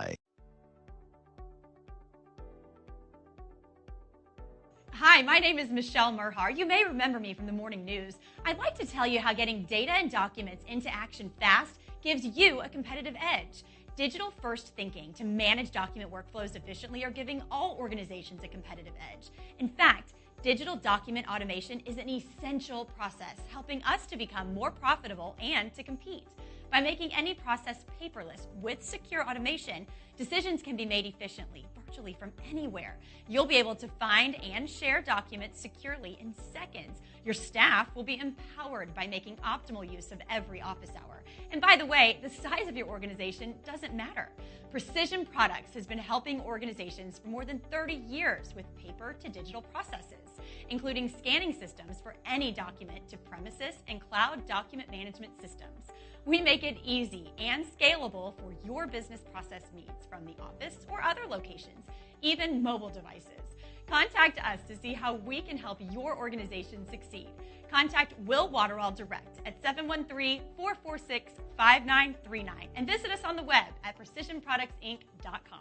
Hi, my name is Michelle Merhar. You may remember me from the morning news. I'd like to tell you how getting data and documents into action fast gives you a competitive edge. Digital-first thinking to manage document workflows efficiently are giving all organizations a competitive edge. In fact, digital document automation is an essential process, helping us to become more profitable and to compete. By making any process paperless with secure automation, decisions can be made efficiently, virtually from anywhere. You'll be able to find and share documents securely in seconds. Your staff will be empowered by making optimal use of every office hour. And by the way, the size of your organization doesn't matter. Precision Products has been helping organizations for more than 30 years with paper to digital processes, including scanning systems for any document to premises and cloud document management systems. We make it easy and scalable for your business process needs from the office or other locations, even mobile devices. Contact us to see how we can help your organization succeed. Contact Will Waterall direct at 713-446-5939 and visit us on the web at precisionproductsinc.com.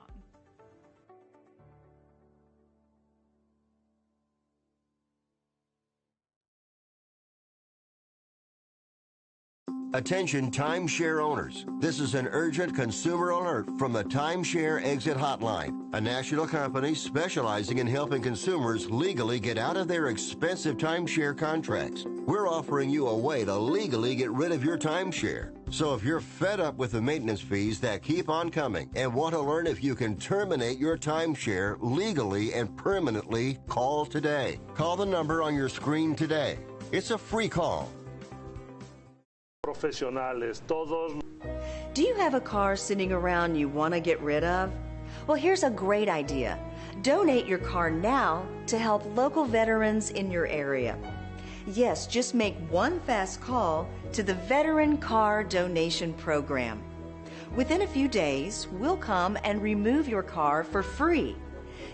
Attention timeshare owners. This is an urgent consumer alert from the Timeshare Exit Hotline, a national company specializing in helping consumers legally get out of their expensive timeshare contracts. We're offering you a way to legally get rid of your timeshare. So if you're fed up with the maintenance fees that keep on coming and want to learn if you can terminate your timeshare legally and permanently, call today. Call the number on your screen today. It's a free call. Do you have a car sitting around you want to get rid of? Well, here's a great idea. Donate your car now to help local veterans in your area. Yes, just make one fast call to the Veteran Car Donation Program. Within a few days, we'll come and remove your car for free.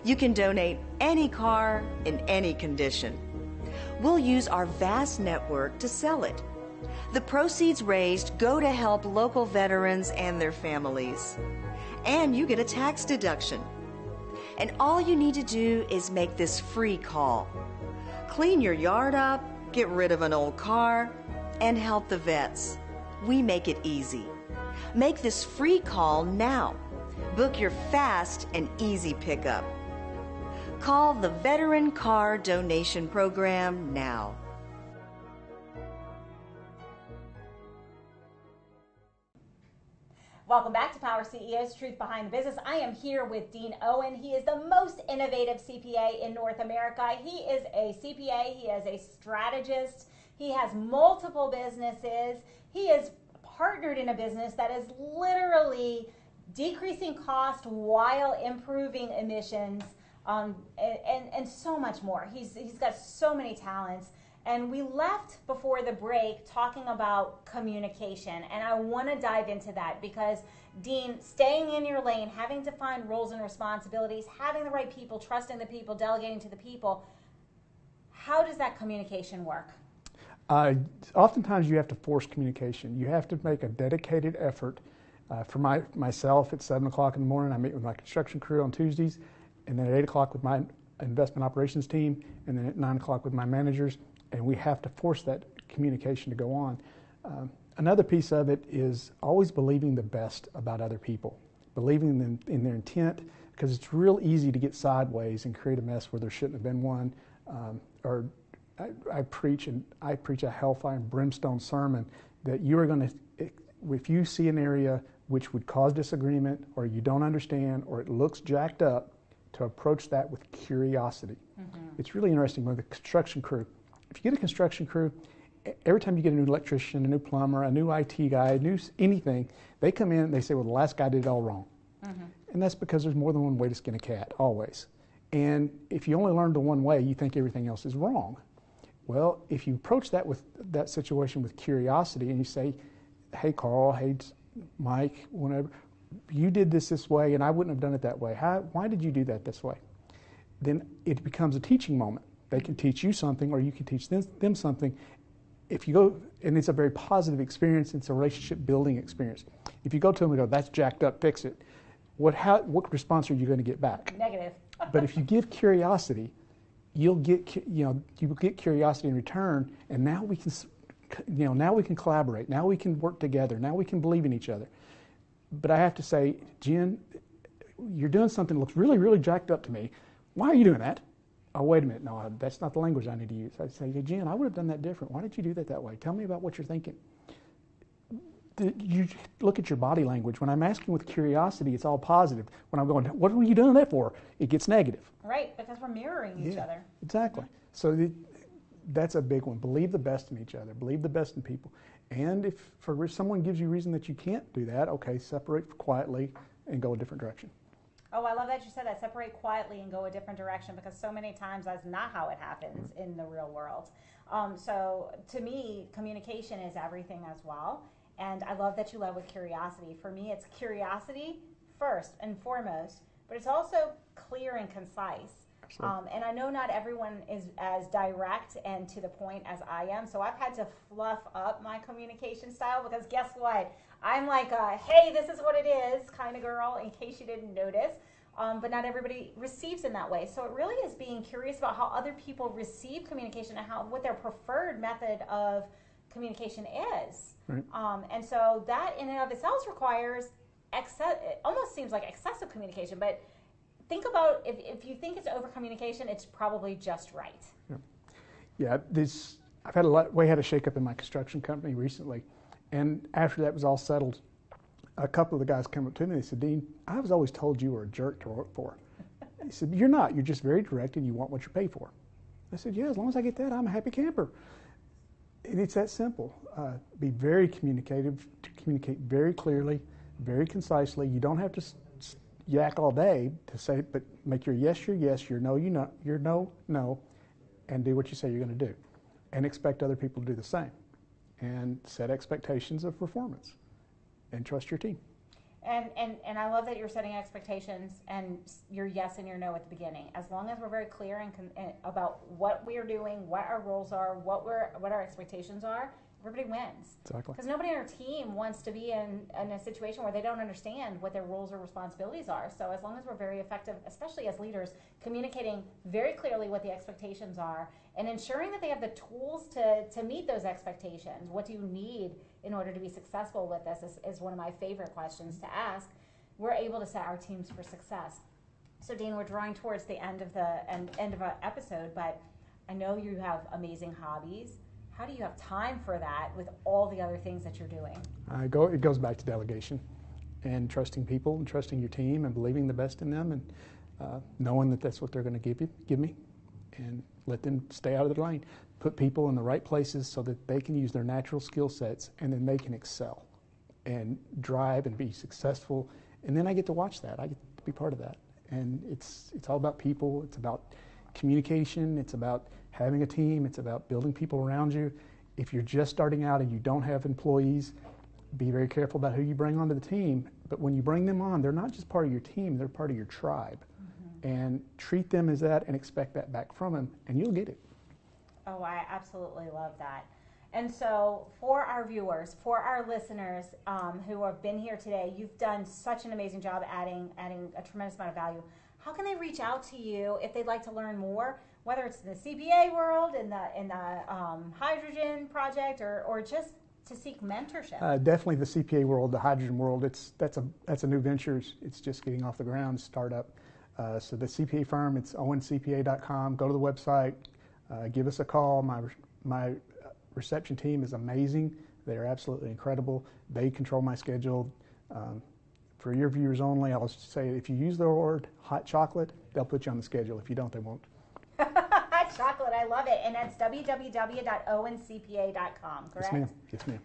You can donate any car in any condition. We'll use our vast network to sell it. The proceeds raised go to help local veterans and their families. And you get a tax deduction. And all you need to do is make this free call. Clean your yard up, get rid of an old car, and help the vets. We make it easy. Make this free call now. Book your fast and easy pickup. Call the Veteran Car Donation Program now. Welcome back to Power CEO's Truth Behind the Business. I am here with Dean Owen. He is the most innovative CPA in North America. He is a CPA. He is a strategist. He has multiple businesses. He is partnered in a business that is literally decreasing cost while improving emissions, and so much more. He's got so many talents. And we left before the break talking about communication, and I want to dive into that because, Dean, staying in your lane, having to find roles and responsibilities, having the right people, trusting the people, delegating to the people, how does that communication work? Oftentimes you have to force communication. You have to make a dedicated effort. For myself, at 7 o'clock in the morning, I meet with my construction crew on Tuesdays, and then at 8 o'clock with my investment operations team, and then at 9 o'clock with my managers. And we have to force that communication to go on. Another piece of it is always believing the best about other people, believing them in their intent, because it's real easy to get sideways and create a mess where there shouldn't have been one. I preach a hellfire and brimstone sermon that you are going to, if you see an area which would cause disagreement, or you don't understand, or it looks jacked up, to approach that with curiosity. Mm-hmm. It's really interesting with the construction crew. If you get a construction crew, every time you get a new electrician, a new plumber, a new IT guy, anything, they come in and they say, well, the last guy did it all wrong. Mm-hmm. And that's because there's more than one way to skin a cat, always. And if you only learn the one way, you think everything else is wrong. Well, if you approach that situation with curiosity and you say, hey, Carl, hey, Mike, whatever, you did this way and I wouldn't have done it that way. Why did you do that this way? Then it becomes a teaching moment. They can teach you something, or you can teach them something. If you go, and it's a very positive experience, it's a relationship building experience. If you go to them and go, that's jacked up, fix it, what response are you going to get back? Negative. But if you give curiosity, you'll get, you get curiosity in return, and now we can collaborate, now we can work together, now we can believe in each other. But I have to say, Jen, you're doing something that looks really, really jacked up to me. Why are you doing that? Oh, wait a minute, no, that's not the language I need to use. I'd say, hey, Jen, I would have done that different. Why did you do that way? Tell me about what you're thinking. You look at your body language. When I'm asking with curiosity, it's all positive. When I'm going, what were you doing that for? It gets negative. Right, because we're mirroring each other. Exactly. Mm-hmm. So that's a big one. Believe the best in each other. Believe the best in people. And if someone gives you reason that you can't do that, okay, separate quietly and go a different direction. Oh, I love that you said that. Separate quietly and go a different direction, because so many times that's not how it happens in the real world. So to me, communication is everything as well. And I love that you led with curiosity. For me, it's curiosity first and foremost, but it's also clear and concise. And I know not everyone is as direct and to the point as I am, so I've had to fluff up my communication style, because guess what? I'm like a, hey, this is what it is kind of girl, in case you didn't notice. But not everybody receives in that way. So it really is being curious about how other people receive communication and what their preferred method of communication is. Right. And so that in and of itself requires it almost seems like excessive communication, but think about if you think it's over communication, it's probably just right. Yeah, I've had we had a shakeup in my construction company recently, and after that was all settled, a couple of the guys came up to me and they said, Dean, I was always told you were a jerk to work for. He said, you're not. You're just very direct and you want what you pay for. I said, yeah, as long as I get that, I'm a happy camper. And it's that simple. Be very communicative, to communicate very clearly, very concisely. You don't have to yak all day to say, but make your yes, your no, your no, no, and do what you say you're going to do. And expect other people to do the same. And set expectations of performance. And trust your team. And I love that you're setting expectations and your yes and your no at the beginning. As long as we're very clear and about what we are doing, what our roles are, what our expectations are, everybody wins. Exactly. Because nobody on our team wants to be in a situation where they don't understand what their roles or responsibilities are. So as long as we're very effective, especially as leaders, communicating very clearly what the expectations are and ensuring that they have the tools to meet those expectations. What do you need in order to be successful with this is one of my favorite questions to ask. We're able to set our teams for success. So Dean, we're drawing towards the end of an episode, but I know you have amazing hobbies. How do you have time for that with all the other things that you're doing? It goes back to delegation and trusting people and trusting your team and believing the best in them and knowing that that's what they're going to give me and let them stay out of their lane. Put people in the right places so that they can use their natural skill sets and then they can excel and drive and be successful. And then I get to watch that. I get to be part of that. And it's all about people. It's about communication. It's about having a team. It's about building people around you. If you're just starting out and you don't have employees, be very careful about who you bring onto the team. But when you bring them on, they're not just part of your team, they're part of your tribe. Mm-hmm. And treat them as that and expect that back from them, and you'll get it. Oh, I absolutely love that. And so for our viewers, for our listeners who have been here today, you've done such an amazing job adding a tremendous amount of value. How can they reach out to you if they'd like to learn more, whether it's in the CPA world, in the hydrogen project, or just to seek mentorship? Definitely the CPA world, the hydrogen world. That's a new venture. It's just getting off the ground, startup. So the CPA firm, it's owencpa.com. Go to the website, give us a call. My reception team is amazing. They're absolutely incredible. They control my schedule. For your viewers only, I'll just say if you use the word hot chocolate, they'll put you on the schedule. If you don't, they won't. Hot chocolate, I love it. And that's www.owencpa.com, correct? Yes, ma'am. Yes, ma'am.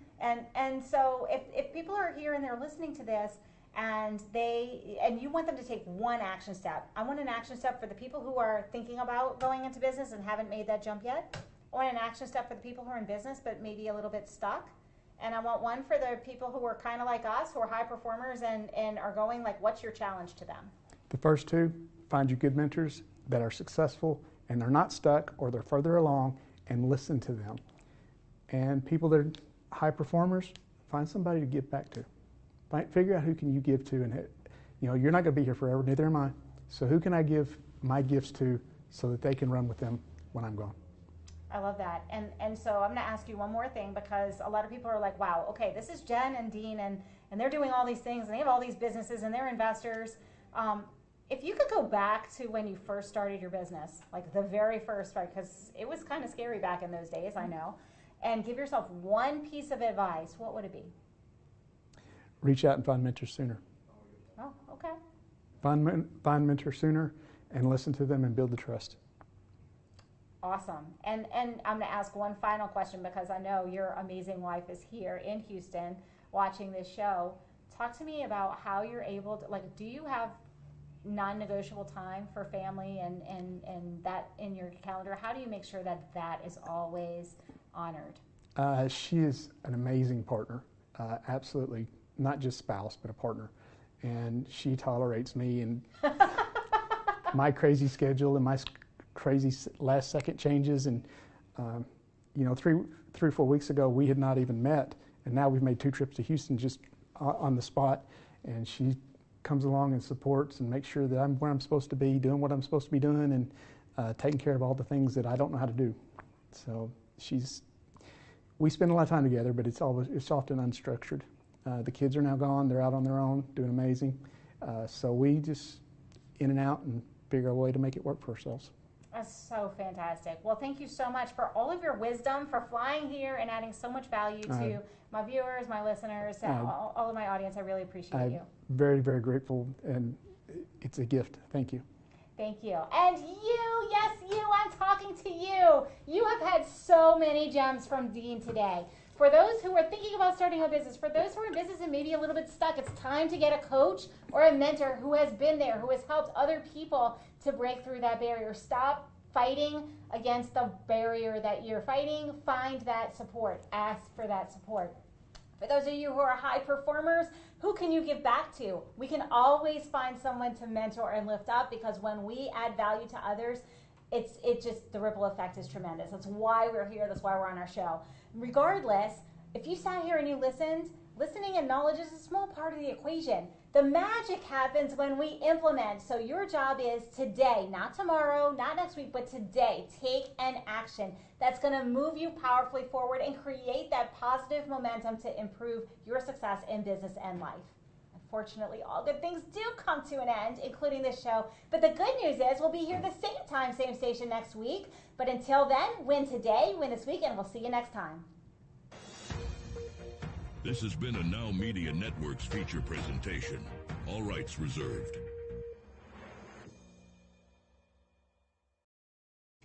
And so if people are here and they're listening to this and you want them to take one action step, I want an action step for the people who are thinking about going into business and haven't made that jump yet. I want an action step for the people who are in business but maybe a little bit stuck. And I want one for the people who are kind of like us, who are high performers and are going, like, what's your challenge to them? The first two, find you good mentors that are successful and they're not stuck or they're further along, and listen to them. And people that are high performers, find somebody to give back to. Figure out who can you give to, and you're not going to be here forever, neither am I. So who can I give my gifts to so that they can run with them when I'm gone? I love that. And so I'm going to ask you one more thing, because a lot of people are like, wow, okay, this is Jen and Dean, and they're doing all these things, and they have all these businesses, and they're investors. If you could go back to when you first started your business, like the very first, right, because it was kind of scary back in those days, I know, and give yourself one piece of advice, what would it be? Reach out and find mentors sooner. Oh, okay. Find mentors sooner and listen to them and build the trust. Awesome. And I'm going to ask one final question, because I know your amazing wife is here in Houston watching this show. Talk to me about how you're able to, like, do you have non-negotiable time for family and that in your calendar? How do you make sure that that is always honored? She is an amazing partner, absolutely, not just spouse, but a partner. And she tolerates me and my crazy schedule and my crazy last second changes. And 3 or 4 weeks ago we had not even met, and now we've made 2 trips to Houston just on the spot, and she comes along and supports and makes sure that I'm where I'm supposed to be, doing what I'm supposed to be doing, and taking care of all the things that I don't know how to do. So we spend a lot of time together, but it's often unstructured. The kids are now gone, they're out on their own, doing amazing. So we just in and out and figure out a way to make it work for ourselves. That's so fantastic. Well, thank you so much for all of your wisdom, for flying here and adding so much value to my viewers, my listeners, all of my audience. I really appreciate you. I'm very, very grateful, and it's a gift. Thank you. Thank you. And you, yes, you, I'm talking to you. You have had so many gems from Dean today. For those who are thinking about starting a business, for those who are in business and maybe a little bit stuck, it's time to get a coach or a mentor who has been there, who has helped other people to break through that barrier. Stop fighting against the barrier that you're fighting. Find that support. Ask for that support. For those of you who are high performers, who can you give back to? We can always find someone to mentor and lift up, because when we add value to others, it just, the ripple effect is tremendous. That's why we're here. That's why we're on our show. Regardless, if you sat here and you listened, listening and knowledge is a small part of the equation. The magic happens when we implement. So your job is today, not tomorrow, not next week, but today. Take an action that's going to move you powerfully forward and create that positive momentum to improve your success in business and life. Unfortunately, all good things do come to an end, including this show. But the good news is we'll be here the same time, same station next week. But until then, win today, win this week, and we'll see you next time. This has been a Now Media Networks feature presentation. All rights reserved.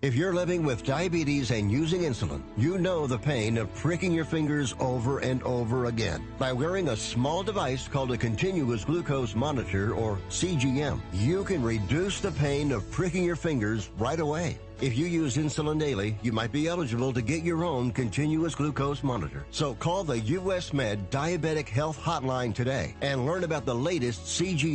If you're living with diabetes and using insulin, you know the pain of pricking your fingers over and over again. By wearing a small device called a continuous glucose monitor, or CGM, you can reduce the pain of pricking your fingers right away. If you use insulin daily, you might be eligible to get your own continuous glucose monitor. So call the US Med Diabetic Health Hotline today and learn about the latest CGM